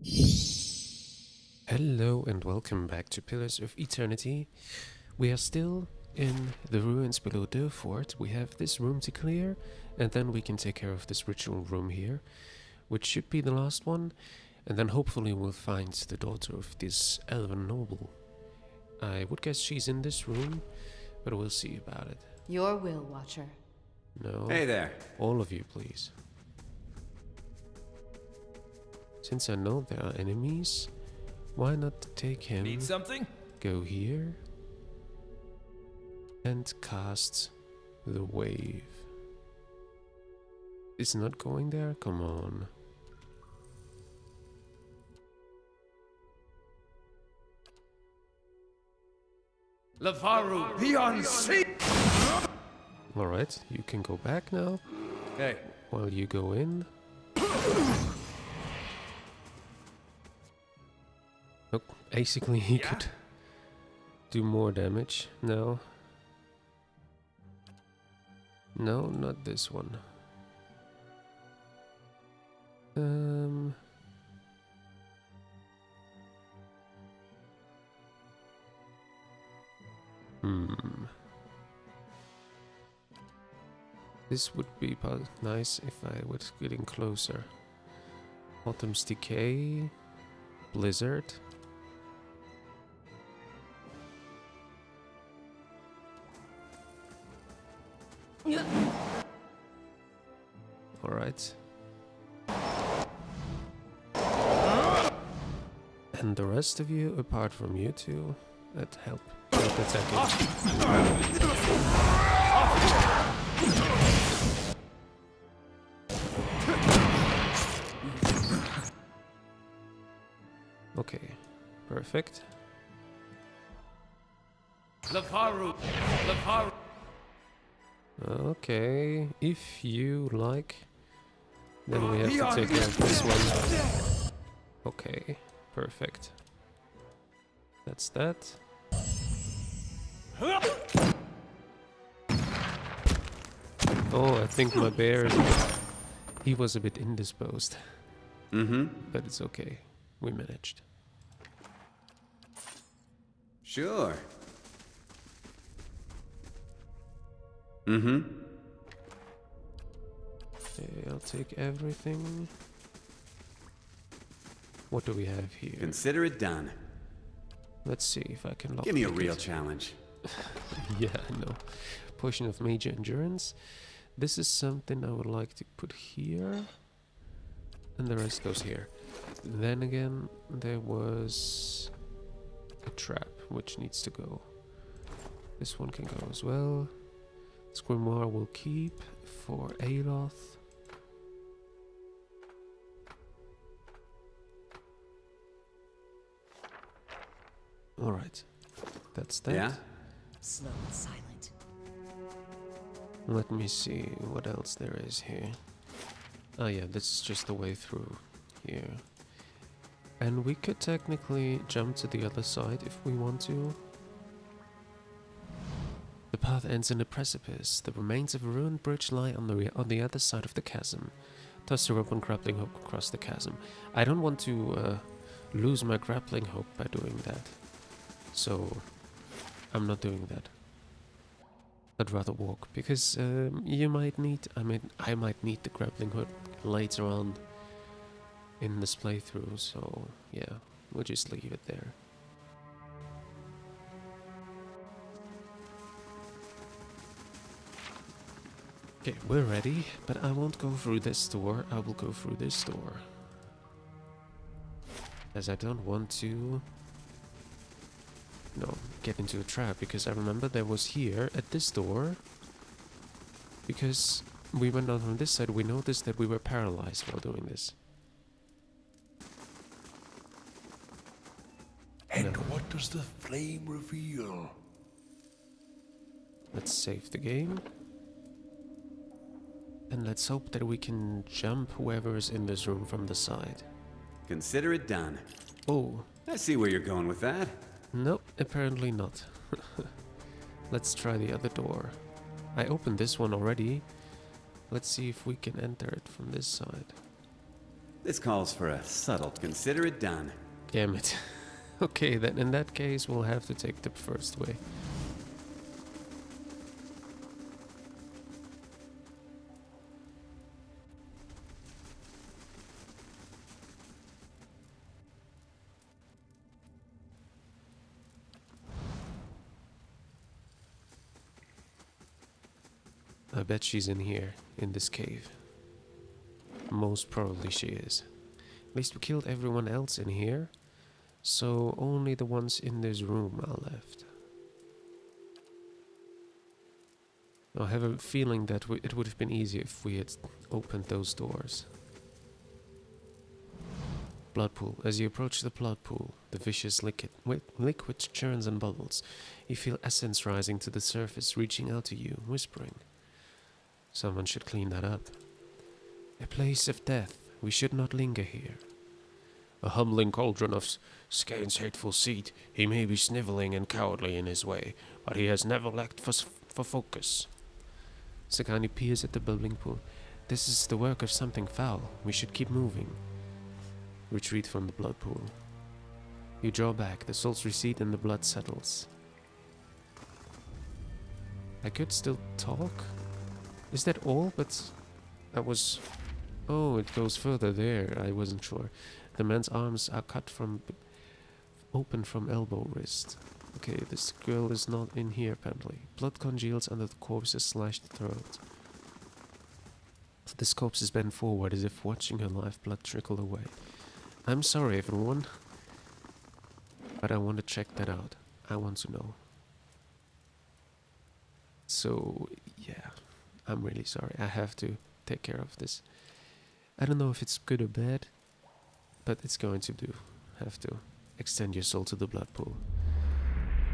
Hello and welcome back to Pillars of Eternity. We are still in the ruins below Fort. We have this room to clear, and then we can take care of this ritual room here, which should be the last one, and then hopefully we'll find the daughter of this elven noble. I would guess she's in this room, but we'll see about it. Your will, Watcher. No. Hey there. All of you, please. Since I know there are enemies, why not take him? Need something? Go here and cast the wave. It's not going there? Come on. Lavaru, be on sea! Alright, you can go back now Hey, while you go in. Look, basically he could do more damage. No. No, not this one. This would be nice if I was getting closer. Autumn's Decay, Blizzard. Alright. And the rest of you, apart from you two, that help attacking. Okay, perfect. Lavaru, Okay, if you like, then we have to take out this one. Okay, perfect. That's that. Oh, I think my bear is... He was a bit indisposed. But it's okay. We managed. Sure. Okay, I'll take everything. What do we have here? Consider it done. Let's see if I can lock Give me a pick real it. challenge. Yeah, I know. Potion of Major Endurance. This is something I would like to put here. And the rest goes here. Then again, there was a trap which needs to go. This one can go as well. This grimoire will keep for Aloth. Alright, that's that. Yeah? Slow and silent. Let me see what else there is here. Oh yeah, this is just the way through here. And we could technically jump to the other side if we want to. The path ends in a precipice. The remains of a ruined bridge lie on the other side of the chasm. Toss the rope and grappling hook across the chasm. I don't want to lose my grappling hook by doing that. So I'm not doing that. I'd rather walk because you might need. I might need the grappling hook later on in this playthrough. So yeah, we'll just leave it there. Okay, we're ready, but I won't go through this door. I will go through this door, as I don't want to. No, get into a trap, because I remember there was here at this door, because we went on from this side, we noticed that we were paralyzed while doing this. And what does the flame reveal? Let's save the game. And let's hope that we can jump whoever is in this room from the side. Consider it done. Oh, I see where you're going with that. nope, apparently not. Let's try the other door. I opened this one already. Let's see if we can enter it from this side. This calls for a subtle consider it done. Damn it. Okay, then in that case, we'll have to take the first way. I bet she's in here, in this cave. Most probably she is. At least we killed everyone else in here, so only the ones in this room are left. I have a feeling that it would have been easier if we had opened those doors. Blood pool. As you approach the blood pool, the vicious liquid churns and bubbles. You feel essence rising to the surface, reaching out to you, whispering. Someone should clean that up. A place of death. We should not linger here. A humbling cauldron of Skane's hateful seed. He may be sniveling and cowardly in his way, but he has never lacked for focus. Skaenite peers at the bubbling pool. This is the work of something foul. We should keep moving. Retreat from the blood pool. You draw back, the souls recede and the blood settles. I could still talk? Is that all? But I was... Oh, it goes further there. I wasn't sure. The man's arms are cut open from elbow wrist. Okay, this girl is not in here apparently. Blood congeals under the corpse's slashed throat. This corpse is bent forward as if watching her lifeblood trickle away. I'm sorry everyone, but I want to check that out. I want to know. So, yeah, I'm really sorry. I have to take care of this. I don't know if it's good or bad, but it's going to do. Have to extend your soul to the blood pool.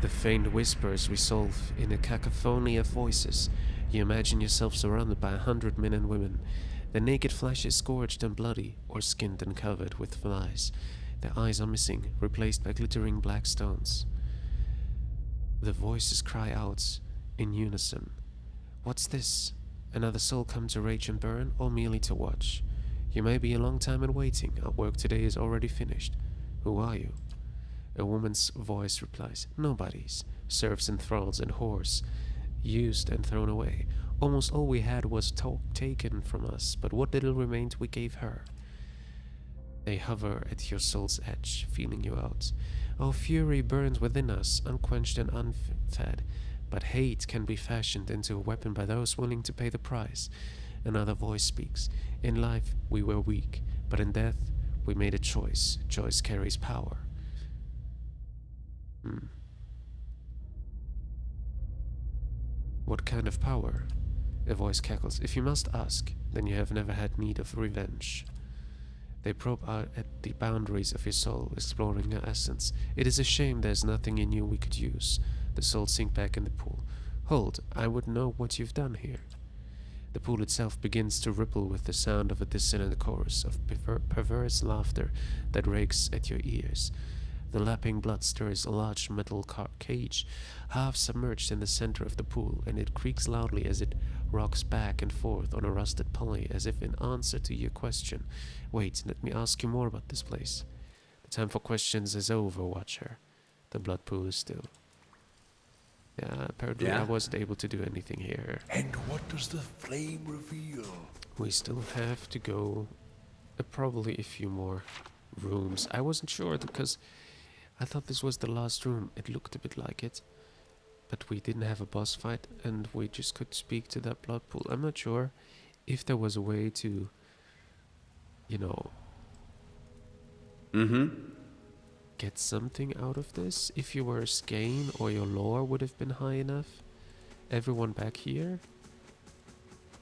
The faint whispers resolve in a cacophony of voices. You imagine yourself surrounded by 100 men and women. Their naked flesh is scorched and bloody, or skinned and covered with flies. Their eyes are missing, replaced by glittering black stones. The voices cry out in unison. What's this? Another soul come to rage and burn, or merely to watch? You may be a long time in waiting. Our work today is already finished. Who are you? A woman's voice replies. Nobody's. Serfs and thralls and whores. Used and thrown away. Almost all we had was taken from us, but what little remained we gave her. They hover at your soul's edge, feeling you out. Our fury burns within us, unquenched and unfed, but hate can be fashioned into a weapon by those willing to pay the price. Another voice speaks. In life we were weak, but in death we made a choice. Choice carries power. What kind of power? A voice cackles. If you must ask, then you have never had need of revenge. They probe out at the boundaries of your soul, exploring your essence. It is a shame there's nothing in you we could use. The souls sink back in the pool. Hold, I would know what you've done here. The pool itself begins to ripple with the sound of a dissonant chorus of perverse laughter that rakes at your ears. The lapping blood stirs a large metal cage, half submerged in the center of the pool, and it creaks loudly as it rocks back and forth on a rusted pulley, as if in answer to your question. Wait, let me ask you more about this place. The time for questions is over, Watcher. The blood pool is still. Yeah, apparently I wasn't able to do anything here. And what does the flame reveal? We still have to go probably a few more rooms. I wasn't sure because I thought this was the last room. It looked a bit like it. But we didn't have a boss fight and we just could speak to that blood pool. I'm not sure if there was a way to, you know, get something out of this. If you were a Skaen or your lore would have been high enough. Everyone back here,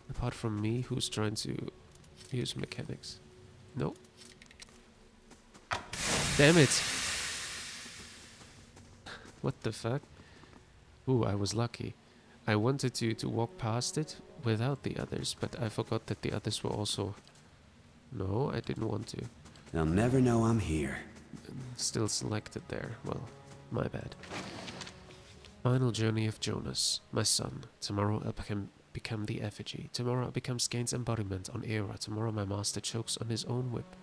apart from me who's trying to use mechanics. No. Damn it. What the fuck? Ooh, I was lucky. I wanted to walk past it without the others, but I forgot that the others were also... No, I didn't want to. They'll never know I'm here. Still selected there. Well, my bad. Final journey of Jonas, my son. Tomorrow I'll become the effigy. Tomorrow I'll become Skane's embodiment on Era. Tomorrow my master chokes on his own whip.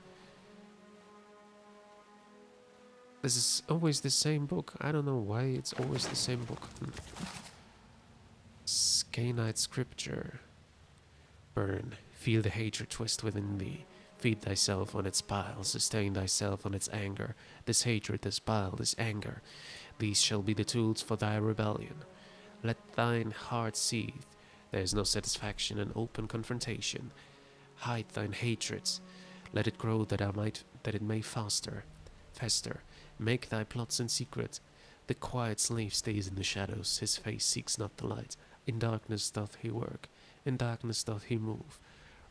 This is always the same book. I don't know why it's always the same book. Skaenite scripture. Burn. Feel the hatred twist within thee. Feed thyself on its bile. Sustain thyself on its anger. This hatred, this bile, this anger. These shall be the tools for thy rebellion. Let thine heart seethe. There is no satisfaction in open confrontation. Hide thine hatreds. Let it grow that it may fester. Make thy plots in secret. The quiet slave stays in the shadows. His face seeks not the light. In darkness doth he work. In darkness doth he move.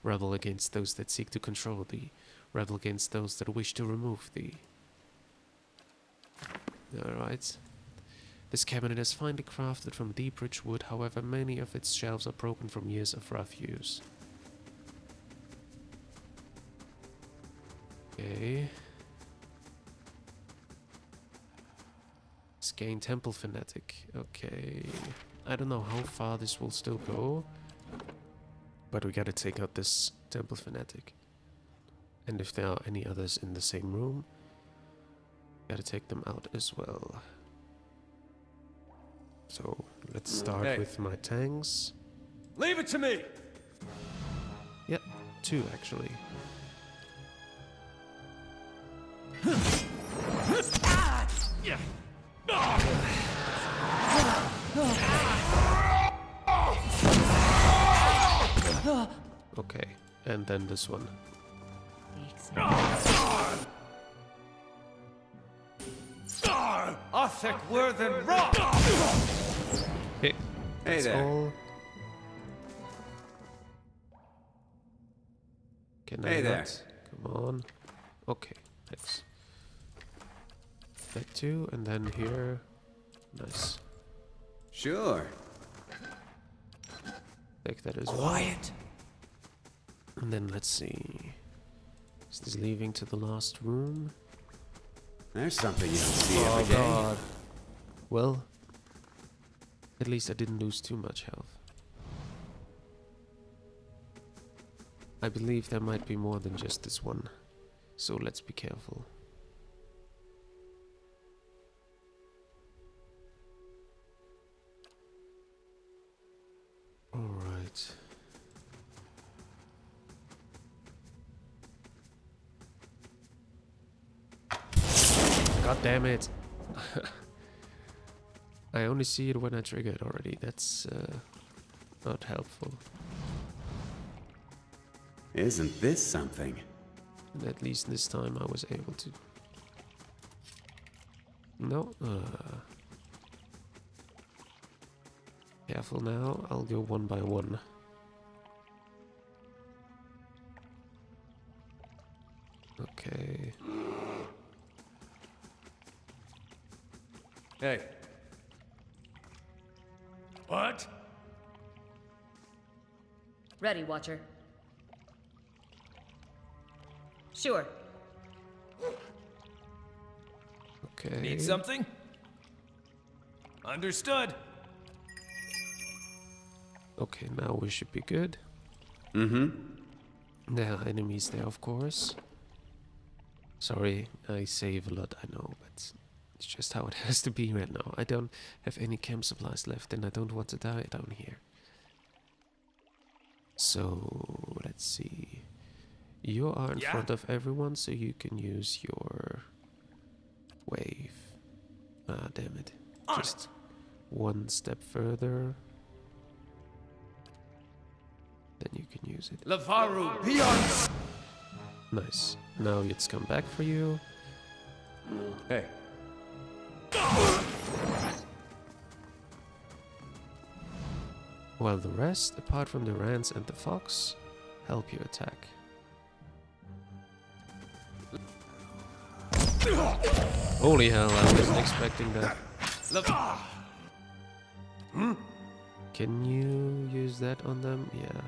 Rebel against those that seek to control thee. Rebel against those that wish to remove thee. Alright. This cabinet is finely crafted from deep rich wood, however many of its shelves are broken from years of rough use. Okay. Skaen Temple Fanatic. Okay. I don't know how far this will still go. But we gotta take out this Temple Fanatic. And if there are any others in the same room, gotta take them out as well. So let's start with my tanks. Leave it to me! Yep, 2 actually. Okay, and then this one. Arthur Worthen Rock! Hey, that's there. all. Can I Hey there. not? Come on. Okay, thanks. That 2, and then here. Nice. Sure. Take that as well. Quiet. And then let's see. Is this leaving to the last room? There's something you don't see Oh every day. god. Well, at least I didn't lose too much health. I believe there might be more than just this one, so let's be careful. Alright. God damn it! I only see it when I trigger it already. That's not helpful. Isn't this something? And at least this time I was able to. No. Careful now. I'll go one by one. Okay. Hey. What? Ready, Watcher. Sure. Okay. Need something? Understood. Okay, now we should be good. Mm-hmm. There are enemies there, of course. Sorry, I save a lot, I know, but it's just how it has to be right now. I don't have any camp supplies left and I don't want to die down here. So, let's see. You are in front of everyone, so you can use your wave. Ah, damn it. Just one step further. Then you can use it. Lavaru, beyond. Nice. Now it's come back for you. Hey. While the rest, apart from the rams and the fox, help you attack. Holy hell, I wasn't expecting that. Can you use that on them? Yeah.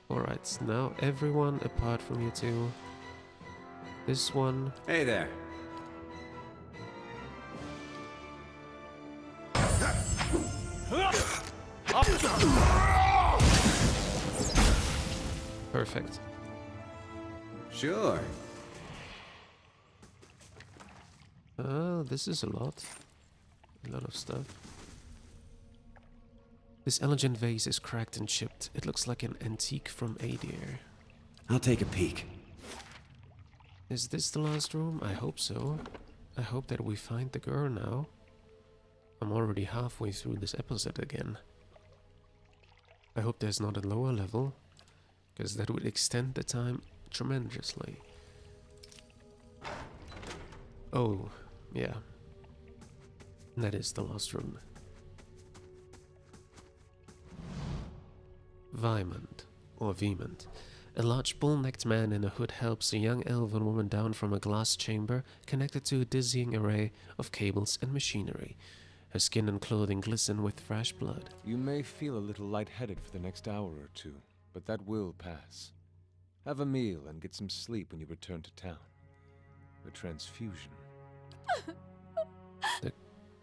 Alright, now everyone apart from you two. This one. Hey there. Perfect. Sure. This is a lot. A lot of stuff. This elegant vase is cracked and chipped. It looks like an antique from Adir. I'll take a peek. Is this the last room? I hope so. I hope that we find the girl now. I'm already halfway through this episode again. I hope there's not a lower level, because that would extend the time tremendously. Oh, yeah. That is the last room. Wymund, or Wymund. A large bull-necked man in a hood helps a young elven woman down from a glass chamber connected to a dizzying array of cables and machinery. Her skin and clothing glisten with fresh blood. You may feel a little lightheaded for the next hour or two, but that will pass. Have a meal and get some sleep when you return to town. The transfusion.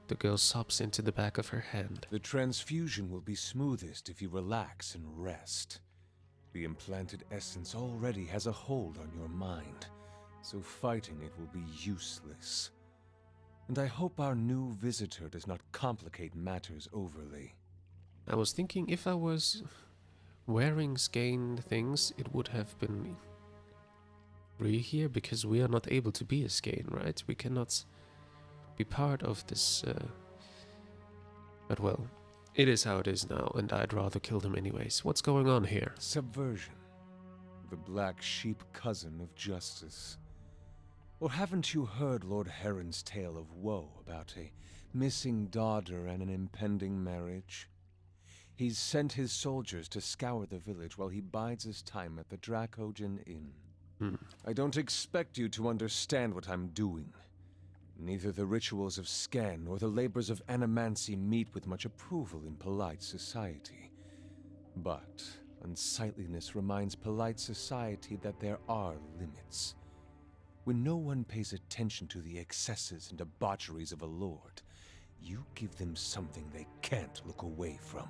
The girl sobs into the back of her hand. The transfusion will be smoothest if you relax and rest. The implanted essence already has a hold on your mind, so fighting it will be useless. And I hope our new visitor does not complicate matters overly. I was thinking if I was wearing Skaen things, it would have been free here, because we are not able to be a Skaen, right? We cannot be part of this, but well, it is how it is now, and I'd rather kill them anyways. What's going on here? Subversion. The black sheep cousin of justice. Or haven't you heard Lord Heron's tale of woe about a missing daughter and an impending marriage? He's sent his soldiers to scour the village while he bides his time at the Dracogen Inn. I don't expect you to understand what I'm doing. Neither the rituals of Skaen nor the labors of animancy meet with much approval in polite society. But unsightliness reminds polite society that there are limits. When no one pays attention to the excesses and debaucheries of a lord, you give them something they can't look away from.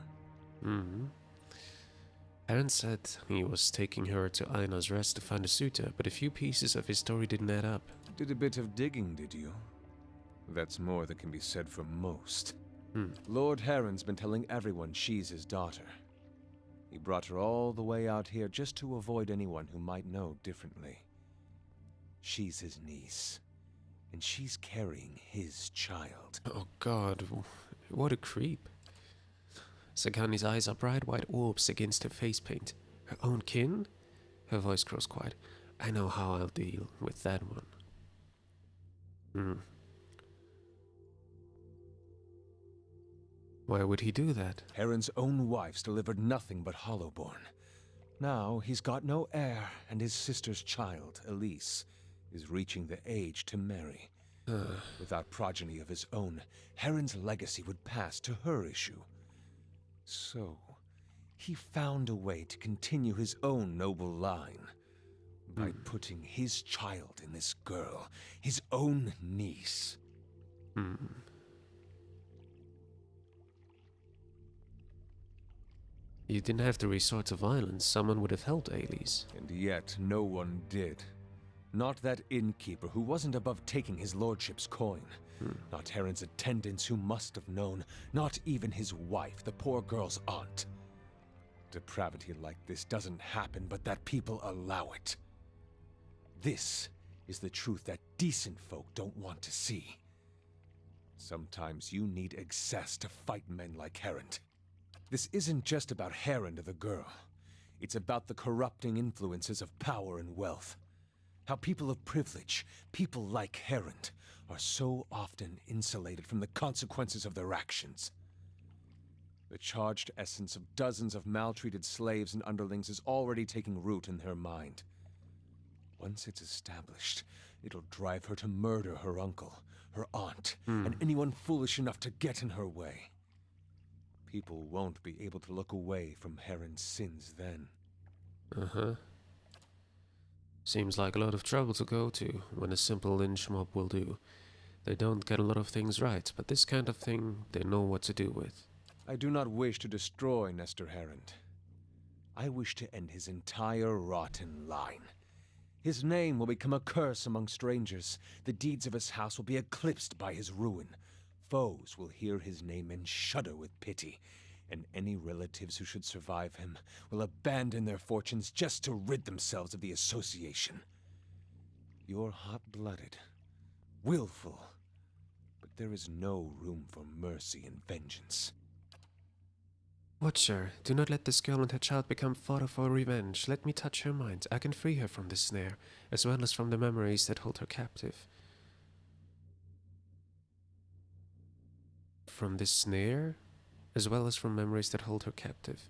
Aaron said he was taking her to Aina's Rest to find a suitor, but a few pieces of his story didn't add up. Did a bit of digging, did you? That's more than can be said for most. Lord Heron's been telling everyone she's his daughter. He brought her all the way out here just to avoid anyone who might know differently. She's his niece, and she's carrying his child. Oh god, what a creep. Sagani's eyes are bright white orbs against her face paint. Her own kin? Her voice grows quiet. I know how I'll deal with that one. Why would he do that? Heron's own wife's delivered nothing but hollowborn. Now he's got no heir, and his sister's child, Elise, is reaching the age to marry. Without progeny of his own, Heron's legacy would pass to her issue. So, he found a way to continue his own noble line by putting his child in this girl, his own niece. You didn't have to resort to violence. Someone would have helped Elise. And yet no one did. Not that innkeeper who wasn't above taking his lordship's coin. Not Heron's attendants who must have known. Not even his wife, the poor girl's aunt. Depravity like this doesn't happen, but that people allow it. This is the truth that decent folk don't want to see. Sometimes you need excess to fight men like Heron. This isn't just about Heron or the girl. It's about the corrupting influences of power and wealth. How people of privilege, people like Heron, are so often insulated from the consequences of their actions. The charged essence of dozens of maltreated slaves and underlings is already taking root in her mind. Once it's established, it'll drive her to murder her uncle, her aunt, and anyone foolish enough to get in her way. People won't be able to look away from Heron's sins then. Seems like a lot of trouble to go to when a simple lynch mob will do. They don't get a lot of things right, but this kind of thing they know what to do with. I do not wish to destroy Nestor Heron. I wish to end his entire rotten line. His name will become a curse among strangers. The deeds of his house will be eclipsed by his ruin. Foes will hear his name and shudder with pity. And any relatives who should survive him will abandon their fortunes just to rid themselves of the association. You're hot-blooded, willful, but there is no room for mercy and vengeance. Watcher, do not let this girl and her child become fodder for revenge. Let me touch her mind. I can free her from this snare, as well as from the memories that hold her captive. From this snare, as well as from memories that hold her captive.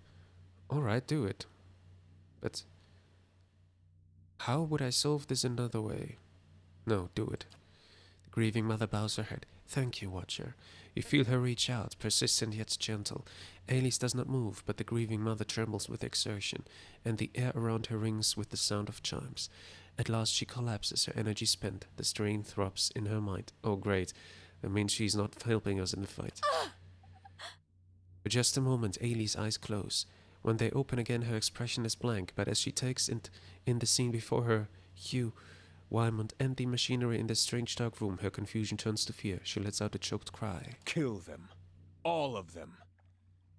Alright, do it. But how would I solve this another way? No, do it. The grieving mother bows her head. Thank you, Watcher. You feel her reach out, persistent yet gentle. Alice does not move, but the grieving mother trembles with exertion, and the air around her rings with the sound of chimes. At last she collapses, her energy spent. The strain throbs in her mind. Oh, great. That means she's not helping us in the fight. For just a moment, Ailey's eyes close. When they open again, her expression is blank, but as she takes in the scene before her, Hugh, Wymund, and the machinery in this strange dark room, her confusion turns to fear. She lets out a choked cry. Kill them. All of them.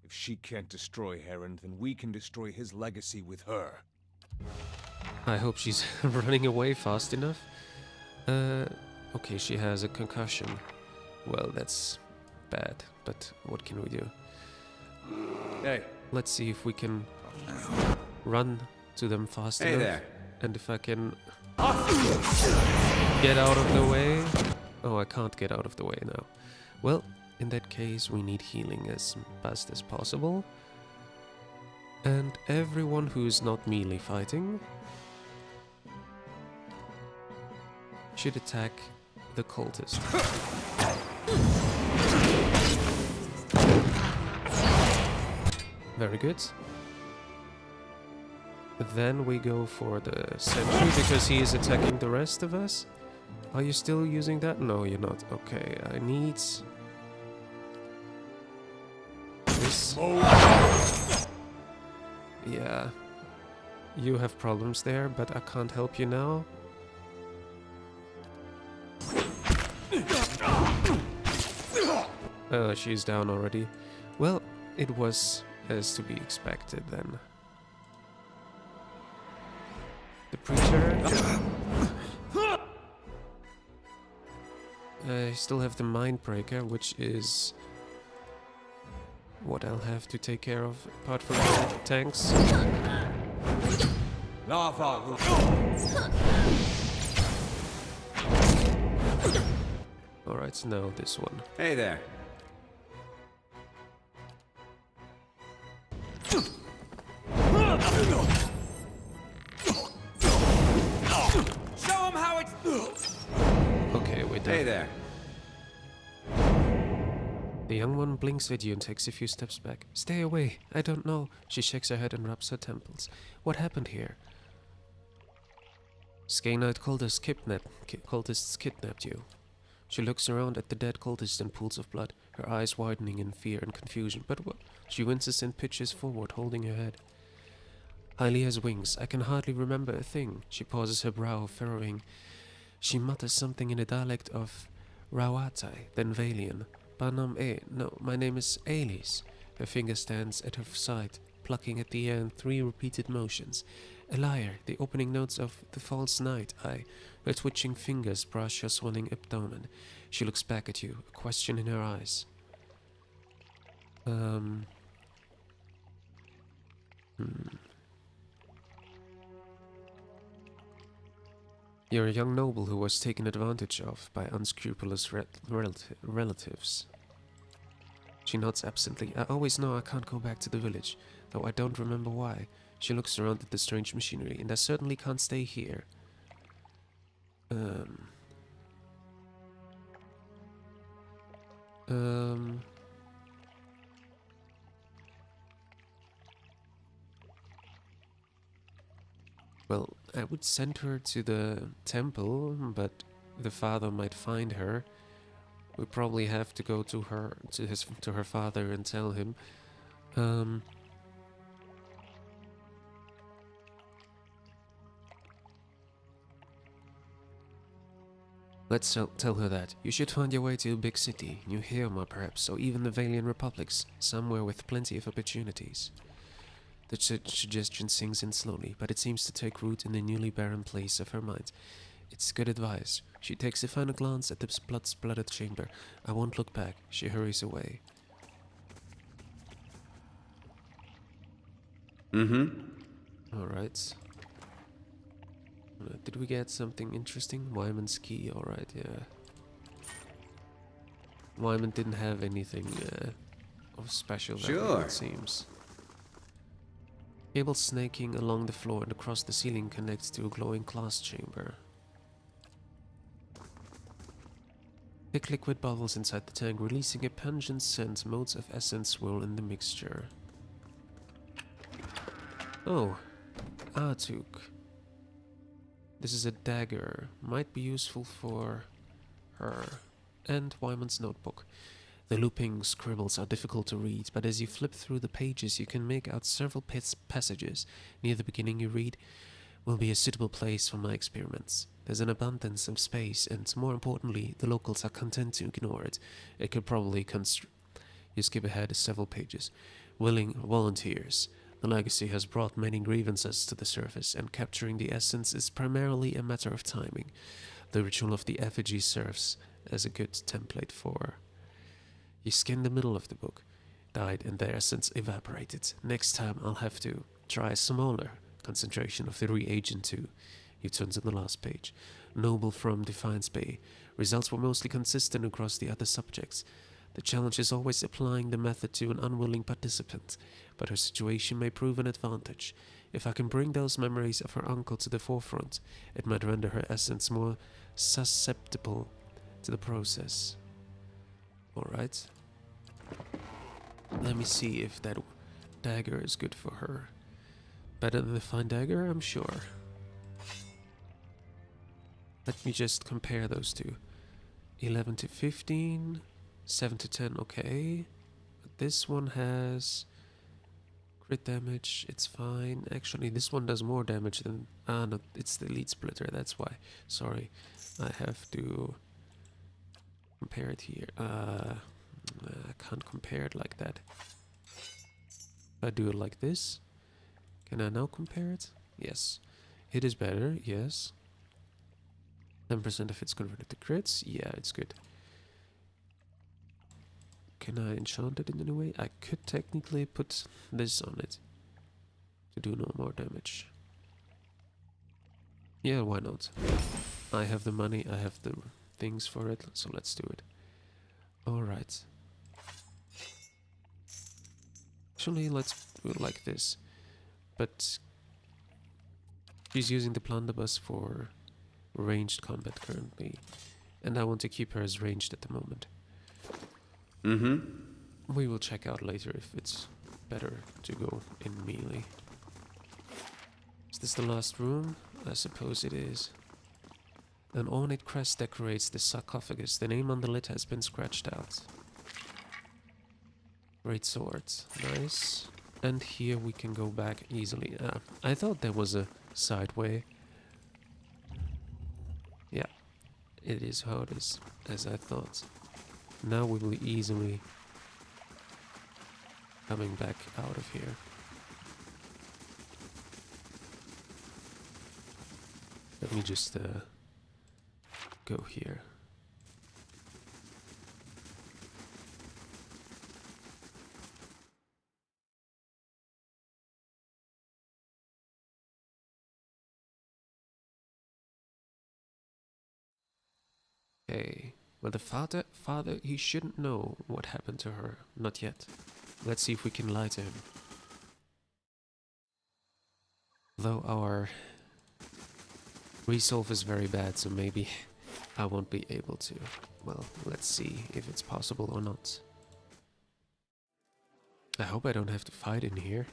If she can't destroy Heron, then we can destroy his legacy with her. I hope she's running away fast enough. Okay, she has a concussion. Well, that's bad, but what can we do? Hey. Let's see if we can run to them fast enough. There. And if I can get out of the way. Oh, I can't get out of the way now. Well, in that case, we need healing as fast as possible. And everyone who's not melee fighting should attack the cultist. Very good. Then we go for the sentry because he is attacking the rest of us. Are you still using that? No, you're not. Okay, I need this. Yeah. You have problems there, but I can't help you now. She's down already. Well, it was as to be expected then. The preacher. I still have the Mindbreaker, which is what I'll have to take care of apart from the tanks. Lava. Alright, now this one. Hey there. Show him how it's... Okay, we're done. Hey there. The young one blinks at you and takes a few steps back. Stay away, I don't know. She shakes her head and rubs her temples. What happened here? Skaenite cultists kidnapped you. She looks around at the dead cultist in pools of blood, her eyes widening in fear and confusion. But what? She winces and pitches forward, holding her head. Hailey has wings. I can hardly remember a thing. She pauses, her brow furrowing. She mutters something in a dialect of Rawatai, then Valian. Banam no, my name is Alice. Her finger stands at her side, plucking at the air in 3 repeated motions. A liar, the opening notes of The False Night. Her twitching fingers brush her swelling abdomen. She looks back at you, a question in her eyes. You're a young noble who was taken advantage of by unscrupulous relatives. She nods absently. I always know I can't go back to the village, though I don't remember why. She looks around at the strange machinery, and I certainly can't stay here. Well, I would send her to the temple, but the father might find her. We probably have to go to her father and tell him. Let's tell her that. You should find your way to a big city, New Heerma perhaps, or even the Valian Republics, somewhere with plenty of opportunities. The suggestion sinks in slowly, but it seems to take root in the newly barren place of her mind. It's good advice. She takes a final glance at the blood-splattered chamber. I won't look back. She hurries away. Alright. Did we get something interesting? Wymund's key, alright, yeah. Wymund didn't have anything of special value, it seems. Cable snaking along the floor and across the ceiling connects to a glowing glass chamber. Thick liquid bubbles inside the tank, releasing a pungent scent. Modes of essence swirl in the mixture. Oh, Artuk. This is a dagger. Might be useful for her. And Wymund's notebook. The looping scribbles are difficult to read, but as you flip through the pages you can make out several passages. Near the beginning you read, "Will be a suitable place for my experiments. There's an abundance of space, and more importantly, the locals are content to ignore it. It could probably You skip ahead several pages. Willing volunteers. The legacy has brought many grievances to the surface, and capturing the essence is primarily a matter of timing. The ritual of the effigy serves as a good template for..." You skim the middle of the book. "Died and their essence evaporated. Next time I'll have to try a smaller concentration of the reagent too." You turn to the last page. "Noble from Defiance Bay. Results were mostly consistent across the other subjects. The challenge is always applying the method to an unwilling participant, but her situation may prove an advantage. If I can bring those memories of her uncle to the forefront, it might render her essence more susceptible to the process." Alright. Let me see if that dagger is good for her. Better than the fine dagger, I'm sure. Let me just compare those two. 11 to 15, 7 to 10, okay. But this one has crit damage, it's fine. Actually, this one does more damage than... no, it's the lead splitter, that's why. Sorry, I have to compare it here. I can't compare it like that. If I do it like this, can I now compare it? Yes. It is better, yes. 10% of it's converted to crits. Yeah, it's good. Can I enchant it in any way? I could technically put this on it to do no more damage. Yeah, why not? I have the money, I have the things for it, so let's do it. Alright. Actually, let's do it like this. But she's using the blunderbuss for ranged combat currently, and I want to keep her as ranged at the moment. We will check out later if it's better to go in melee. Is this the last room? I suppose it is. An ornate crest decorates the sarcophagus. The name on the lid has been scratched out. Great sword. Nice. And here we can go back easily. I thought there was a side way. Yeah, it is how it is, as I thought. Now we will easily coming back out of here. Let me just go here. Okay. Well, the father, he shouldn't know what happened to her. Not yet. Let's see if we can lie to him. Though our resolve is very bad, so maybe I won't be able to. Well, let's see if it's possible or not. I hope I don't have to fight in here.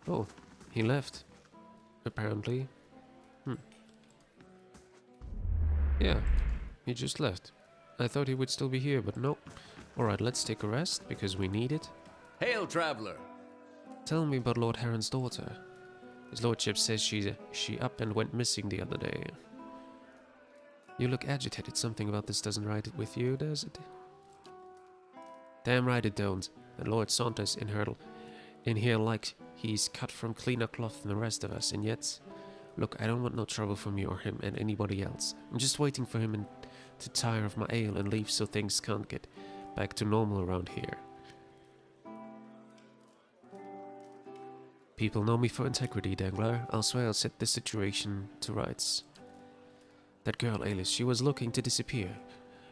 Oh, he left. Apparently. Yeah, he just left. I thought he would still be here, but nope. Alright, let's take a rest, because we need it. Hail, traveler! Tell me about Lord Heron's daughter. His lordship says she up and went missing the other day. You look agitated. Something about this doesn't ride with you, does it? Damn right it don't. And Lord Saunders in here like he's cut from cleaner cloth than the rest of us, and yet... Look, I don't want no trouble from you or him and anybody else. I'm just waiting for him to tire of my ale and leave so things can't get back to normal around here. People know me for integrity, Dangler. I'll swear I'll set this situation to rights. That girl, Alice, she was looking to disappear.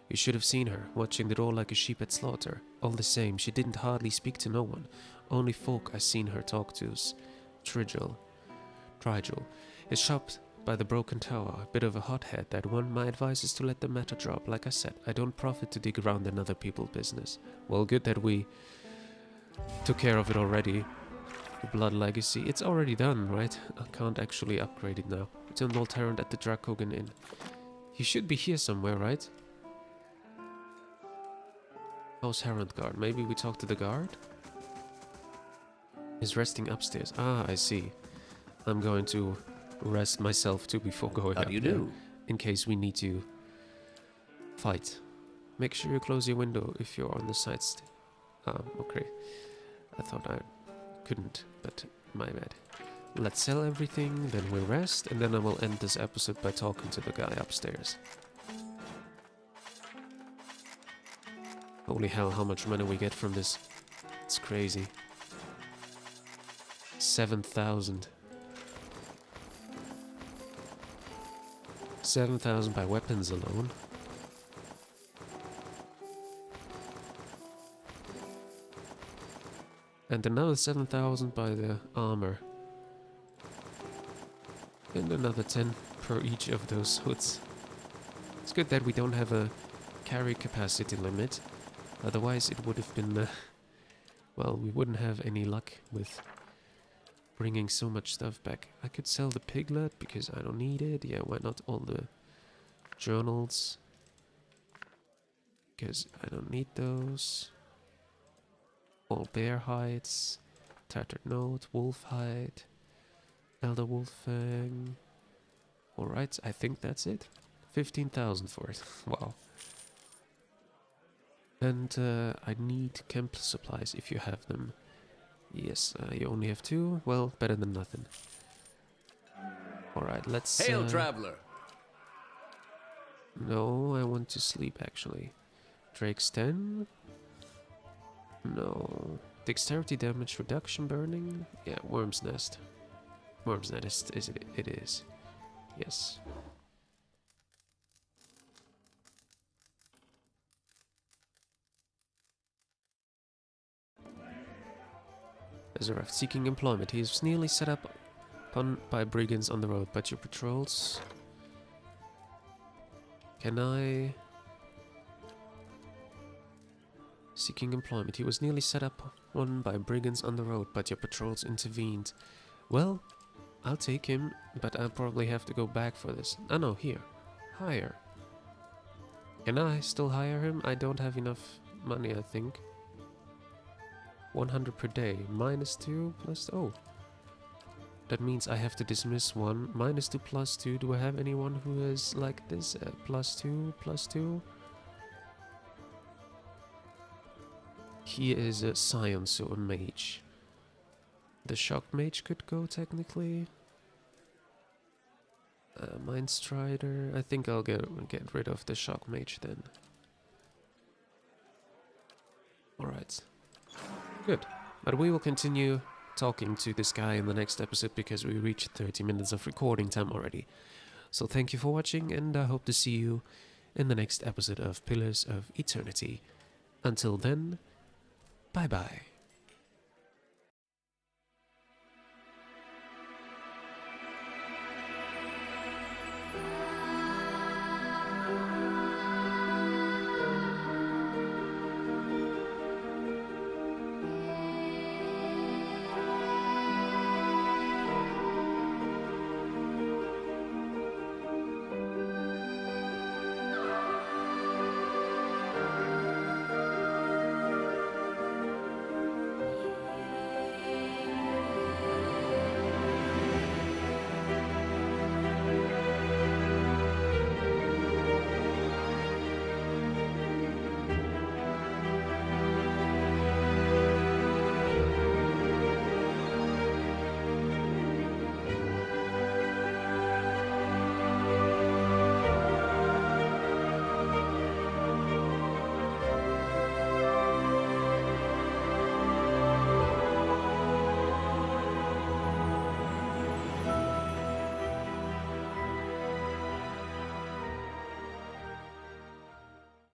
You should have seen her, watching the door like a sheep at slaughter. All the same, she didn't hardly speak to no one. Only folk I seen her talk to's. Trigel. Is shopped by the broken tower, a bit of a hothead, that one. My advice is to let the matter drop. Like I said, I don't profit to dig around in other people's business. Well, good that we took care of it already. The Blood Legacy, it's already done, right? I can't actually upgrade it now. Return Old Terrant at the Dracogan Inn. He should be here somewhere, right? How's Herald Guard? Maybe we talk to the guard? He's resting upstairs. Ah, I see. I'm going to rest myself too before going up there, in case we need to fight. Make sure you close your window if you're on the side. Okay. I thought I couldn't, but my bad. Let's sell everything, then we'll rest, and then I will end this episode by talking to the guy upstairs. Holy hell, how much money we get from this. It's crazy. 7,000. 7,000 by weapons alone. And another 7,000 by the armor. And another 10 per each of those hoods. It's good that we don't have a carry capacity limit. Otherwise it would have been... well, we wouldn't have any luck with bringing so much stuff back. I could sell the piglet because I don't need it. Yeah, why not all the journals? Because I don't need those. All bear hides. Tattered note, wolf hide. Elder wolf fang. Alright, I think that's it. 15,000 for it. Wow. And I need camp supplies if you have them. Yes, you only have 2. Well, better than nothing. Alright, let's... Hail, traveler! No, I want to sleep, actually. Drake's 10? No. Dexterity damage reduction burning? Yeah, Worm's Nest. Worm's Nest it is. Yes. Azarath seeking employment. He is nearly set up upon by brigands on the road, but your patrols... Can I... Seeking employment. He was nearly set up on by brigands on the road, but your patrols intervened. Well, I'll take him, but I'll probably have to go back for this. Oh no, here. Hire. Can I still hire him? I don't have enough money, I think. 100 per day. -2 plus... Oh. That means I have to dismiss one. -2 plus 2. Do I have anyone who is like this? +2 plus 2? He is a scion, so a mage. The shock mage could go technically. Mind Strider. I think I'll get rid of the shock mage then. Alright. Good. But we will continue talking to this guy in the next episode because we reached 30 minutes of recording time already. So thank you for watching, and I hope to see you in the next episode of Pillars of Eternity. Until then, bye bye.